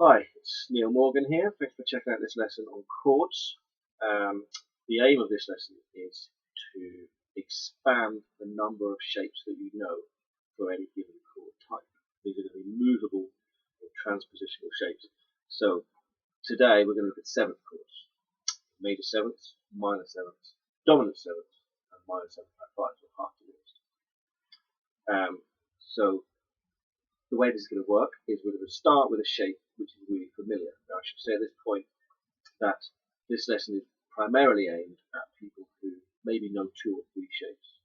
Hi, it's Neil Morgan here. Thanks for checking out this lesson on chords. The aim of this lesson is to expand the number of shapes that you know for any given chord type. These are going to be movable or transpositional shapes. So today we're going to look at seventh chords. Major sevenths, minor sevenths, dominant sevenths, and minor seventh by fives or half diminished. So the way this is going to work is we're going to start with a shape which is really familiar. Now I should say at this point that this lesson is primarily aimed at people who maybe know two or three shapes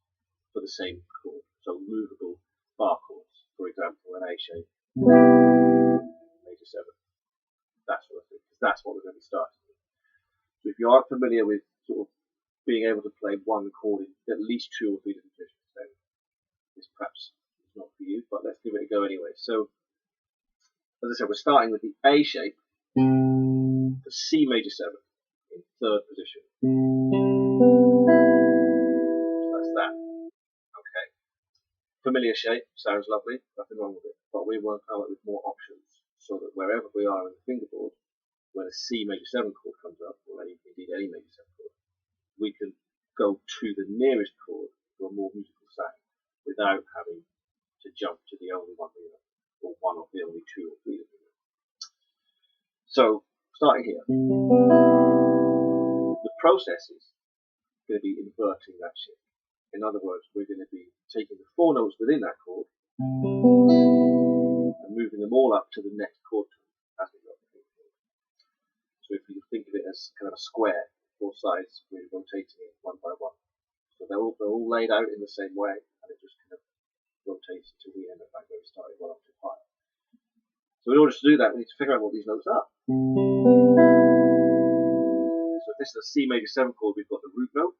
for the same chord. So movable bar chords, for example, an A shape, major seventh, that sort of thing, because that's what we're going to be starting with. So if you aren't familiar with sort of being able to play one chord in at least two or three different positions, then this perhaps is not for you, but let's give it a go anyway. So as I said, we're starting with the A shape, the C major seventh in third position. So that's that. Okay. Familiar shape, sounds lovely, nothing wrong with it. But we want to come up with more options so that wherever we are in the fingerboard, when a C major seven chord comes up, or indeed any major seven chord, we can go to the nearest chord for a more musical sound without having to jump to the only one we know, or one of the only two or three that we know. So, starting here, the process is going to be inverting that shape. In other words, we're going to be taking the four notes within that chord and moving them all up to the next chord tone as we go up the fingerboard. So if you think of it as kind of a square, four sides, we're rotating it one by one. So they're all laid out in the same way, and it just kind of rotates until we end up back where we started, one octave higher. So in order to do that, we need to figure out what these notes are. So if this is a C major 7 chord, we've got the root note,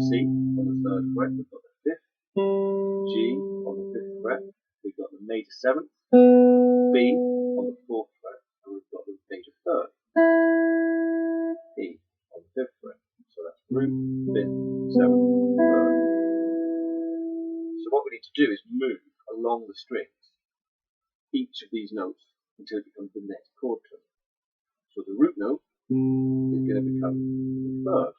C on the 3rd fret, we've got the 5th, G on the 5th fret, we've got the major 7th, B on the 4th fret, and we've got the major 3rd, E on the 5th fret. So that's root, 5th, 7th, 3rd. So what we need to do is move along the strings each of these notes until it becomes the next chord tone. So the root note is going to become the 3rd.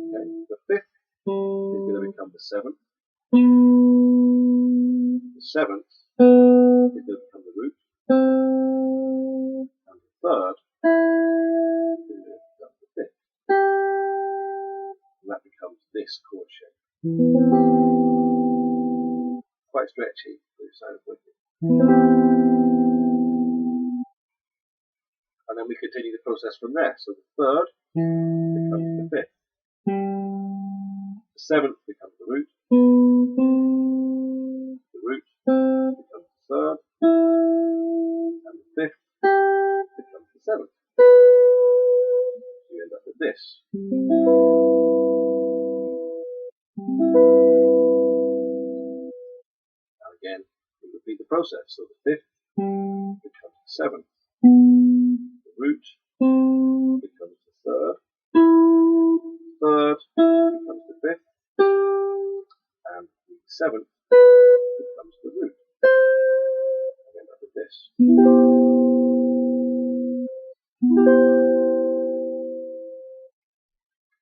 Okay, the 5th is going to become the 7th. The 7th is going to become the root. And the 3rd is going to become the 5th. And that becomes this chord shape. Quite stretchy, but it sounds wicked. And then we continue the process from there. So the 3rd becomes the 5th. The 7th becomes the root. The root becomes the 3rd. And the 5th becomes the 7th. So you end up with this. Now again, we repeat the process. So the 5th becomes the 7th. The root becomes the 3rd. The 3rd becomes the 5th. And the 7th becomes the root. And end up with this.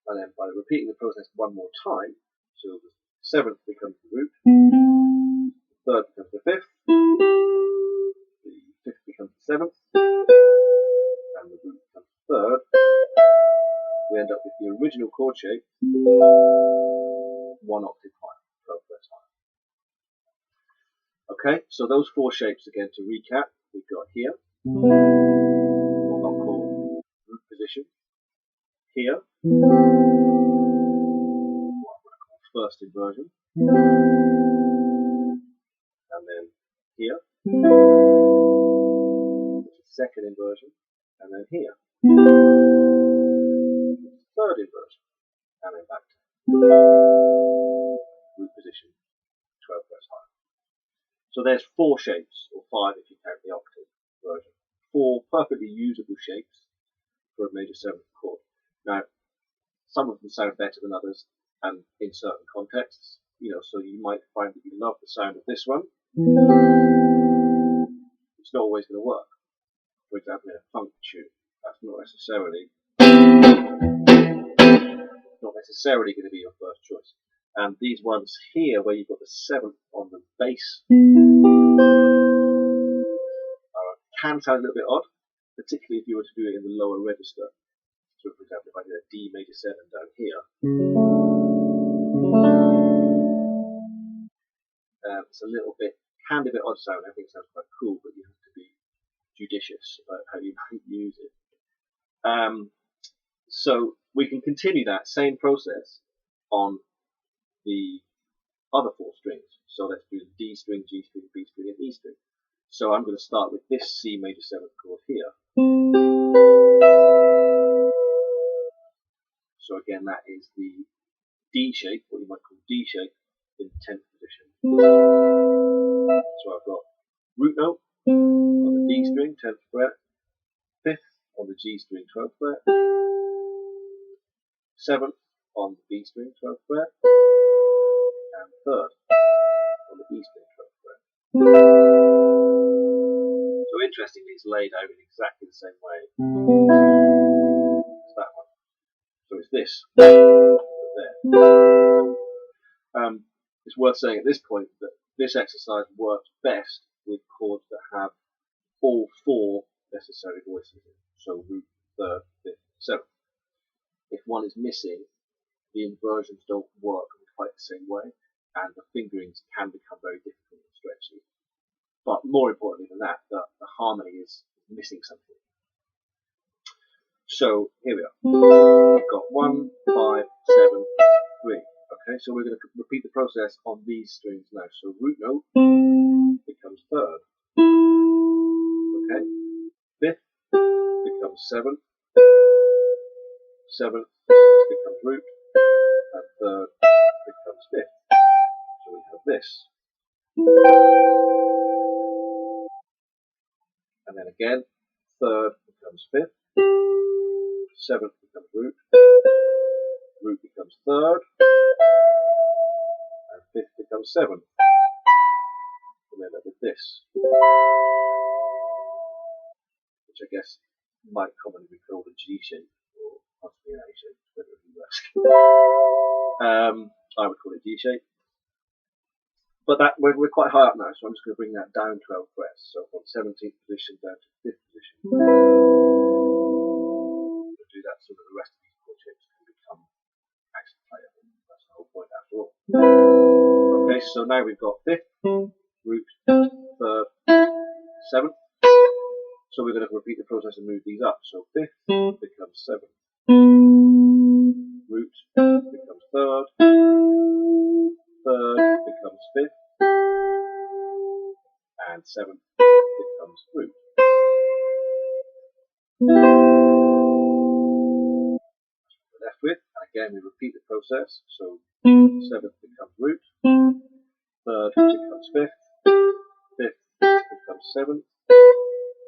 And then by repeating the process one more time, so the 7th becomes the root, the 3rd becomes the 5th, the 5th becomes the 7th, and the root becomes the 3rd, we end up with the original chord shape one octave higher, 12 frets higher. Okay, so those four shapes again to recap, we've got here, what I'll call root position, here, what I'm going to call first inversion, and then here, which is second inversion, and then here, third inversion, and then back to root position, 12 frets higher. So there's four shapes, or five if you count the octave version. Four perfectly usable shapes for a major 7th chord. Now, some of them sound better than others, and in certain contexts, so you might find that you love the sound of this one, which it's not always going to work. For example, in a funk tune, that's not necessarily going to be your first choice. And these ones here, where you've got the 7th on the bass, can sound a little bit odd, particularly if you were to do it in the lower register. So, for example, if I did a D major 7 down here, it's a little bit, can be a bit odd sound. I think it sounds quite cool, but you have to be judicious about how you might use it. So we can continue that same process on the other 4 strings. So let's do the D string, G string, B string, and E string. So I'm going to start with this C major 7th chord here. So again, that is the D shape, what you might call D shape, in 10th position. So I've got root note on the D string, 10th fret, 5th on the G string, 12th fret, 7th on the B string, 12th fret, and 3rd on the E string, 12th fret. So interestingly, it's laid out in exactly the same way as that one. So it's this, there. It's worth saying at this point that this exercise works best with chords that have all 4 necessary voices in. So root, 3rd, 5th, 7th. If one is missing, the inversions don't work in quite the same way, and the fingerings can become very difficult and stretchy. But more importantly than that, the harmony is missing something. So here we are. We've got 1, 5, 7, 3. Okay, so we're going to repeat the process on these strings now. So root note becomes 3rd. Okay, 5th becomes 7th. 7th becomes root, and 3rd becomes 5th. So we have this. And then again, 3rd becomes 5th, 7th becomes root, root becomes 3rd, and 5th becomes 7th. And then with this, which I guess might commonly be called a G shape, or possibly an A shape, whether you ask. I would call it G shape. But that we're quite high up now, so I'm just going to bring that down 12 frets. So from 17th position down to 5th position. We'll do that so that the rest of these chord shapes can become actually playable. That's the whole point after all. Okay, so now we've got 5th, root, 3rd, 7th. So we're going to repeat the process and move these up. So 5th becomes 7th. Root becomes 3rd. 3rd becomes 5th. And 7th becomes root. That's what we're left with. And again, we repeat the process. So 7th becomes root. 3rd becomes 5th. 5th becomes 7th.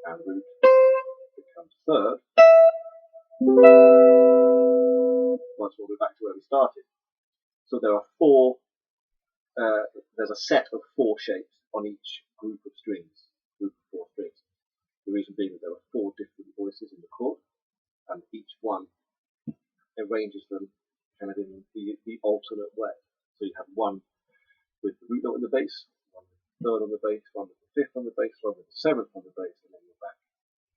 And root becomes 3rd. Once we'll be back to where we started. So there are 4. There's a set of 4 shapes on each group of strings. Group of 4 strings. The reason being that there are 4 different voices in the chord, and each one arranges them kind of in the alternate way. So you have one with the root note in the bass, one with the 3rd on the bass, one with the 5th on the bass, one with the 7th on the bass, and then you're back.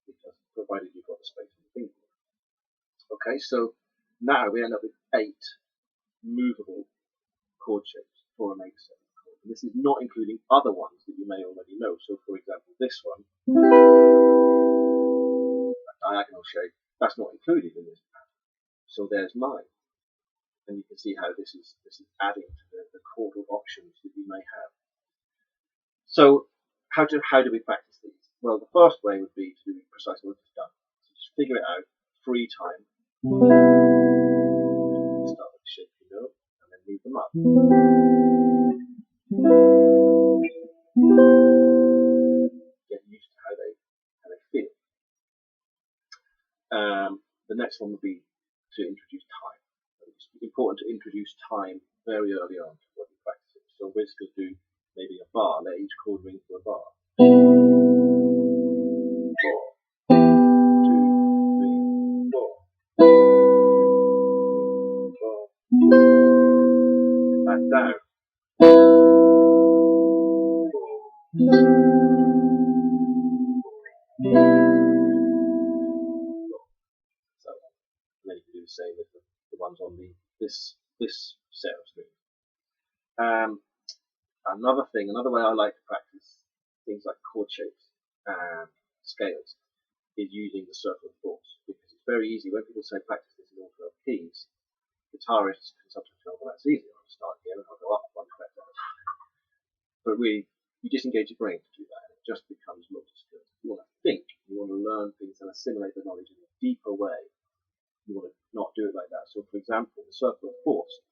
Because provided you've got the space in the fingerboard. Okay, so now we end up with 8 movable chord shapes for a major 7th chord. And this is not including other ones that you may already know. So for example, this one, a diagonal shape, that's not included in this pattern. So there's mine. And you can see how this is adding to the chordal options that you may have. So how do we practice these? Well, the first way would be to do precisely what we've done. So just figure it out, free time. Start with a shaky note, and then move them up. Get used to how they feel. The next one would be to introduce time. It's important to introduce time very early on to what you're practicing. So we're just going to do maybe a bar, let each chord ring to a bar. So and then you can do the same with the ones on this set of strings. Another way I like to practice things like chord shapes and scales is using the circle of fourths, because it's very easy when people say practice this in all 12 keys. Guitarists can sometimes go, well, that's easy. I'll start here and I'll go up one fret at a time. But really, you disengage your brain to do that, and it just becomes motor skills. You want to think, you want to learn things and assimilate the knowledge in a deeper way. You want to not do it like that. So, for example, the circle of fourths,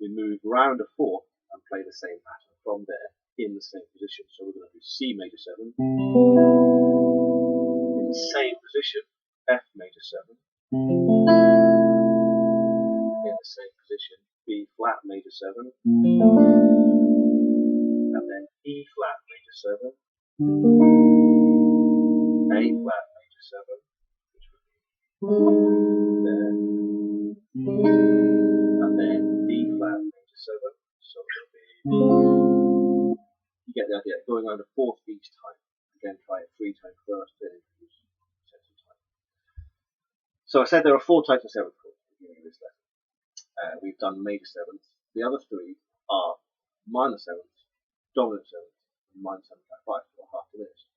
we move round a fourth and play the same pattern from there in the same position. So we're going to do C major 7 in the same position, F major 7 in the same position, B flat major 7, and then E flat major 7, A flat major 7, which would be there, and then D flat major 7, so it'll be, you get the idea, going around a fourth each time. Again, try it 3 times first, then introduce second time. So I said there are 4 types of 7th chords at the beginning of this lesson. We've done major 7ths. The other 3 are minor 7ths, dominant 7ths, and minor 7 flat 5, or half diminished.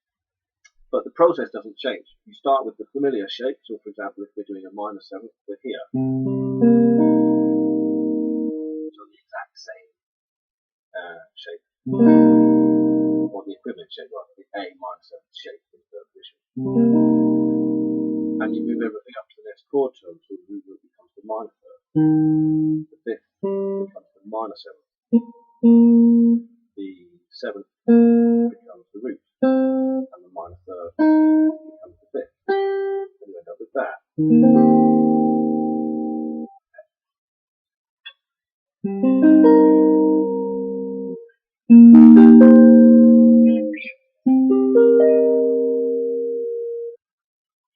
But the process doesn't change. You start with the familiar shape. So, for example, if we're doing a minor 7th, we're here. So the exact same shape, or the equivalent shape, rather, the A minor 7th shape in the third position. And you move everything up to the next chord tone, so the root becomes the minor third. The 5th becomes the minor 7th. The 7th becomes the root. And the minor third becomes the 5th. And you end up with that.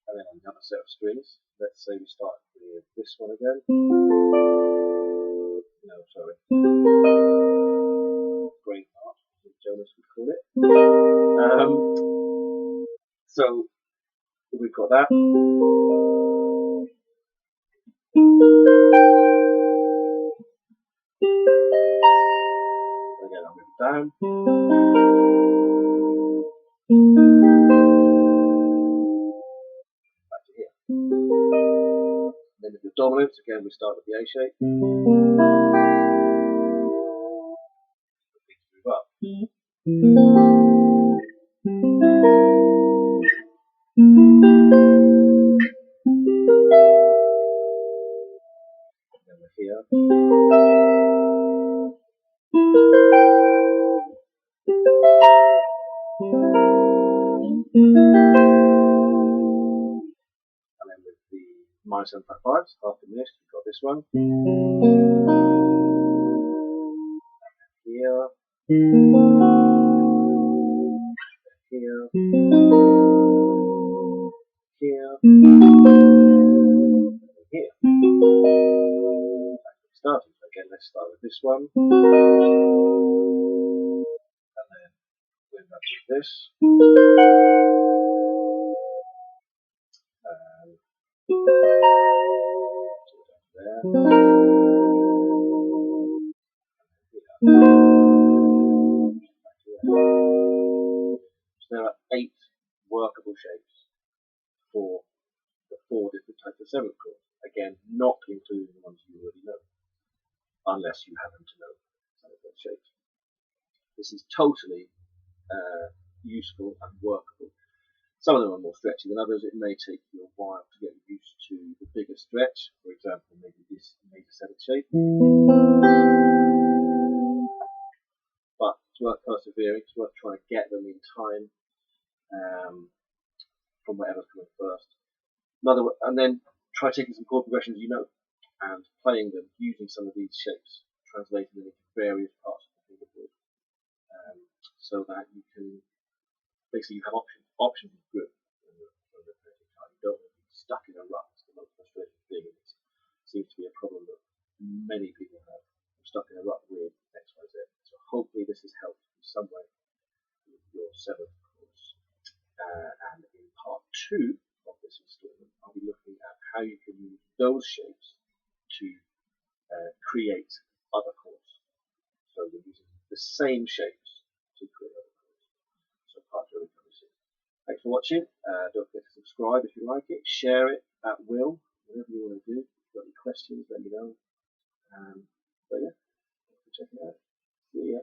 And then on the other set of strings, let's say we start with this one again. No, sorry. Brain part, as Jonas would call it. So we've got that. Again, I'll move it down. Back to here. Then with the dominants, again, we start with the A shape. Things move up. And then we're here. And then with the minor 7 flat 5s, half diminished, we've got this one. And then here. Here. Here. And here. Starting. Again, let's start with this one. And then we're back with this. And there. And so there are 8 workable shapes for the 4 different types of 7th chords. Again, not including the ones you already know, unless you happen to know some of those shapes. This is totally useful and workable. Some of them are more stretchy than others. It may take you a while to get used to the bigger stretch. For example, maybe this major 7th shape. But it's worth persevering. It's worth trying to get them in time from whatever's coming first. And then try taking some chord progressions you know and playing them using some of these shapes, translating them into various parts of the fingerboard, so that you can basically have options. Options is good when you're playing guitar. You don't want to be stuck in a rut. It's the most frustrating thing. It seems to be a problem that many people have. I'm stuck in a rut with X, Y, Z. So hopefully this has helped in some way with your 7th chords and in part 2 of this installment, I'll be looking at how you can use those shapes to create other chords. So we're using the same shapes to create other chords. So part 2 will cover soon. Thanks for watching. Don't forget to subscribe if you like it. Share it at will, whatever you want to do. If you've got any questions, let me know. But yeah, thanks for checking it out. See ya.